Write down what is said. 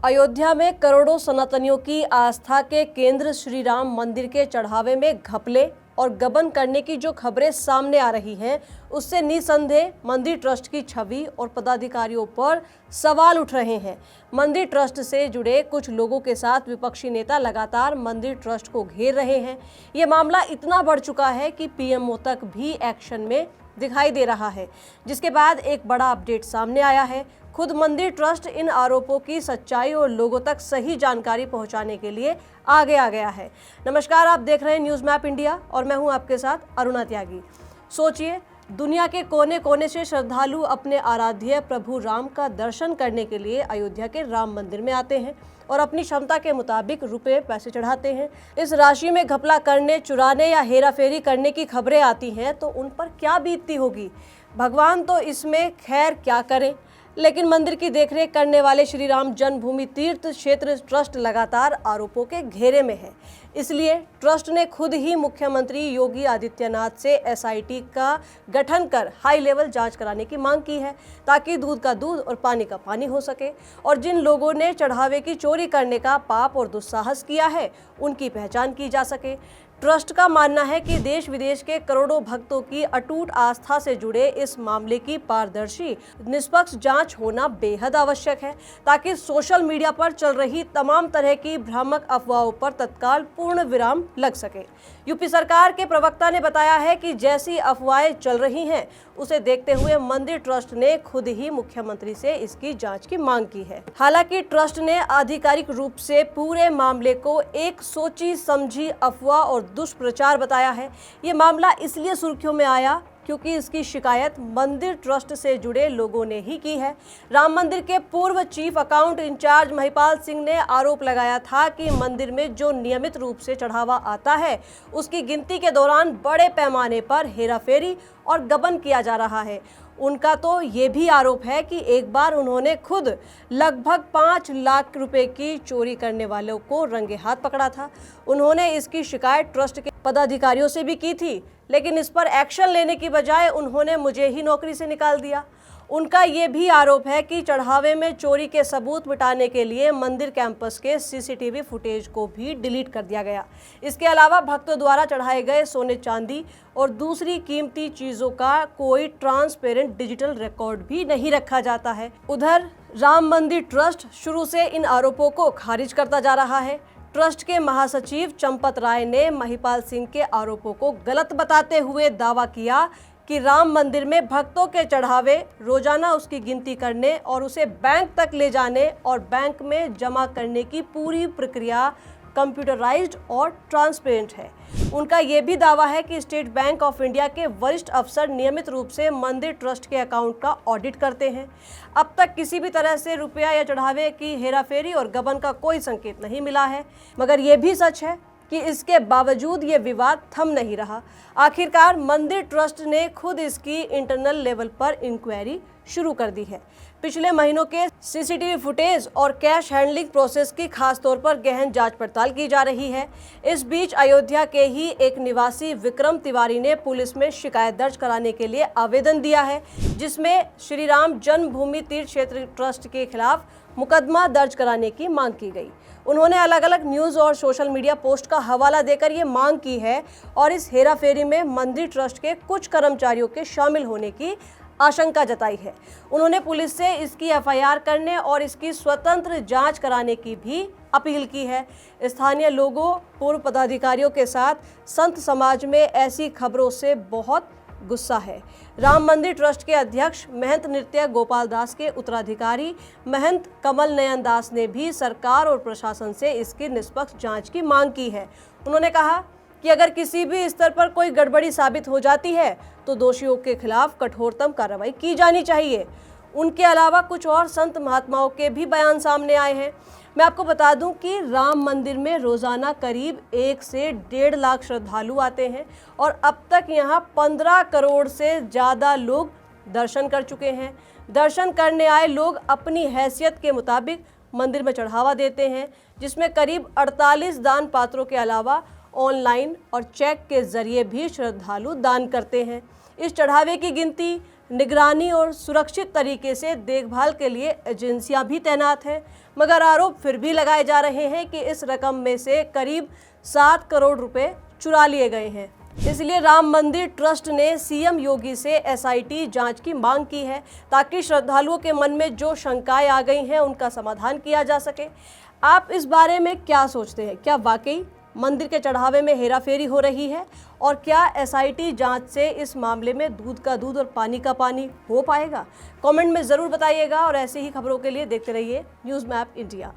अयोध्या में करोड़ों सनातनियों की आस्था के केंद्र श्री राम मंदिर के चढ़ावे में घपले और गबन करने की जो खबरें सामने आ रही हैं, उससे निसंदेह मंदिर ट्रस्ट की छवि और पदाधिकारियों पर सवाल उठ रहे हैं। मंदिर ट्रस्ट से जुड़े कुछ लोगों के साथ विपक्षी नेता लगातार मंदिर ट्रस्ट को घेर रहे हैं। ये मामला इतना बढ़ चुका है कि पीएमओ तक भी एक्शन में दिखाई दे रहा है, जिसके बाद एक बड़ा अपडेट सामने आया है। खुद मंदिर ट्रस्ट इन आरोपों की सच्चाई और लोगों तक सही जानकारी पहुंचाने के लिए आगे आ गया है। नमस्कार, आप देख रहे हैं न्यूज़ मैप इंडिया और मैं हूं आपके साथ अरुणा त्यागी। सोचिए, दुनिया के कोने कोने से श्रद्धालु अपने आराध्य प्रभु राम का दर्शन करने के लिए अयोध्या के राम मंदिर में आते हैं और अपनी क्षमता के मुताबिक रुपए पैसे चढ़ाते हैं। इस राशि में घपला करने, चुराने या हेराफेरी करने की खबरें आती हैं तो उन पर क्या बीतती होगी। भगवान तो इसमें खैर क्या करें, लेकिन मंदिर की देखरेख करने वाले श्री राम जन्मभूमि तीर्थ क्षेत्र ट्रस्ट लगातार आरोपों के घेरे में है। इसलिए ट्रस्ट ने खुद ही मुख्यमंत्री योगी आदित्यनाथ से एसआईटी का गठन कर हाई लेवल जांच कराने की मांग की है, ताकि दूध का दूध और पानी का पानी हो सके और जिन लोगों ने चढ़ावे की चोरी करने का पाप और दुस्साहस किया है, उनकी पहचान की जा सके। ट्रस्ट का मानना है कि देश विदेश के करोड़ों भक्तों की अटूट आस्था से जुड़े इस मामले की पारदर्शी, निष्पक्ष जांच होना बेहद आवश्यक है, ताकि सोशल मीडिया पर चल रही तमाम तरह की भ्रामक अफवाहों पर तत्काल पूर्ण विराम लग सके। यूपी सरकार के प्रवक्ता ने बताया है कि जैसी अफवाहें चल रही हैं, उसे देखते हुए मंदिर ट्रस्ट ने खुद ही मुख्यमंत्री से इसकी जांच की मांग की है। हालांकि ट्रस्ट ने आधिकारिक रूप से पूरे मामले को एक सोची समझी अफवाह और दुष्प्रचार बताया है। ये मामला इसलिए सुर्खियों में आया क्योंकि इसकी शिकायत मंदिर ट्रस्ट से जुड़े लोगों ने ही की है। राम मंदिर के पूर्व chief account incharge Mahipal Singh ने आरोप लगाया था कि मंदिर में जो नियमित रूप से चढ़ावा आता है, उसकी गिनती के दौरान बड़े पैमाने पर हेराफेरी और गबन किया जा रहा है। उनका तो ये भी आरोप है कि एक बार उन्होंने खुद लगभग 5 लाख रुपए की चोरी करने वालों को रंगे हाथ पकड़ा था। उन्होंने इसकी शिकायत ट्रस्ट के पदाधिकारियों से भी की थी, लेकिन इस पर एक्शन लेने की बजाय उन्होंने मुझे ही नौकरी से निकाल दिया। उनका ये भी आरोप है कि चढ़ावे में चोरी के सबूत मिटाने के लिए मंदिर कैंपस के सीसीटीवी फुटेज को भी डिलीट कर दिया गया। इसके अलावा भक्तों द्वारा चढ़ाए गए सोने चांदी और दूसरी कीमती चीज़ों का कोई ट्रांसपेरेंट डिजिटल रिकॉर्ड भी नहीं रखा जाता है। उधर राम मंदिर ट्रस्ट शुरू से इन आरोपों को खारिज करता जा रहा है। ट्रस्ट के महासचिव चंपत राय ने महिपाल सिंह के आरोपों को गलत बताते हुए दावा किया कि राम मंदिर में भक्तों के चढ़ावे रोजाना उसकी गिनती करने और उसे बैंक तक ले जाने और बैंक में जमा करने की पूरी प्रक्रिया कंप्यूटराइज्ड और ट्रांसपेरेंट है। उनका यह भी दावा है कि स्टेट बैंक ऑफ इंडिया के वरिष्ठ अफसर नियमित रूप से मंदिर ट्रस्ट के अकाउंट का ऑडिट करते हैं। अब तक किसी भी तरह से रुपया या चढ़ावे की हेराफेरी और गबन का कोई संकेत नहीं मिला है, मगर यह भी सच है कि इसके बावजूद ये विवाद थम नहीं रहा। आखिरकार मंदिर ट्रस्ट ने खुद इसकी इंटरनल लेवल पर इंक्वायरी शुरू कर दी है। पिछले महीनों के सीसीटीवी फुटेज और कैश हैंडलिंग प्रोसेस की खास तौर पर गहन जांच पड़ताल की जा रही है। इस बीच अयोध्या के ही एक निवासी विक्रम तिवारी ने पुलिस में शिकायत दर्ज कराने के लिए आवेदन दिया है, जिसमें श्री राम जन्मभूमि तीर्थ क्षेत्र ट्रस्ट के खिलाफ मुकदमा दर्ज कराने की मांग की गई। उन्होंने अलग अलग न्यूज़ और सोशल मीडिया पोस्ट का हवाला देकर ये मांग की है और इस हेराफेरी में मंदिर ट्रस्ट के कुछ कर्मचारियों के शामिल होने की आशंका जताई है। उन्होंने पुलिस से इसकी एफआईआर करने और इसकी स्वतंत्र जांच कराने की भी अपील की है। स्थानीय लोगों, पूर्व पदाधिकारियों के साथ संत समाज में ऐसी खबरों से बहुत गुस्सा है। राम मंदिर ट्रस्ट के अध्यक्ष महंत नृत्य गोपाल दास के उत्तराधिकारी महंत कमल नयन दास ने भी सरकार और प्रशासन से इसकी निष्पक्ष जांच की मांग की है। उन्होंने कहा कि अगर किसी भी स्तर पर कोई गड़बड़ी साबित हो जाती है तो दोषियों के खिलाफ कठोरतम कार्रवाई की जानी चाहिए। उनके अलावा कुछ और संत महात्माओं के भी बयान सामने आए हैं। मैं आपको बता दूं कि राम मंदिर में रोजाना करीब 1 से 1.5 लाख श्रद्धालु आते हैं और अब तक यहां 15 करोड़ से ज़्यादा लोग दर्शन कर चुके हैं। दर्शन करने आए लोग अपनी हैसियत के मुताबिक मंदिर में चढ़ावा देते हैं, जिसमें करीब 48 दान पात्रों के अलावा ऑनलाइन और चेक के जरिए भी श्रद्धालु दान करते हैं। इस चढ़ावे की गिनती निगरानी और सुरक्षित तरीके से देखभाल के लिए एजेंसियां भी तैनात हैं, मगर आरोप फिर भी लगाए जा रहे हैं कि इस रकम में से करीब 7 करोड़ रुपए चुरा लिए गए हैं। इसलिए राम मंदिर ट्रस्ट ने सीएम योगी से एसआईटी जांच की मांग की है, ताकि श्रद्धालुओं के मन में जो शंकाएं आ गई हैं उनका समाधान किया जा सके। आप इस बारे में क्या सोचते हैं? क्या वाकई मंदिर के चढ़ावे में हेराफेरी हो रही है? और क्या एसआईटी जांच से इस मामले में दूध का दूध और पानी का पानी हो पाएगा? कमेंट में ज़रूर बताइएगा और ऐसे ही खबरों के लिए देखते रहिए न्यूज़ मैप इंडिया।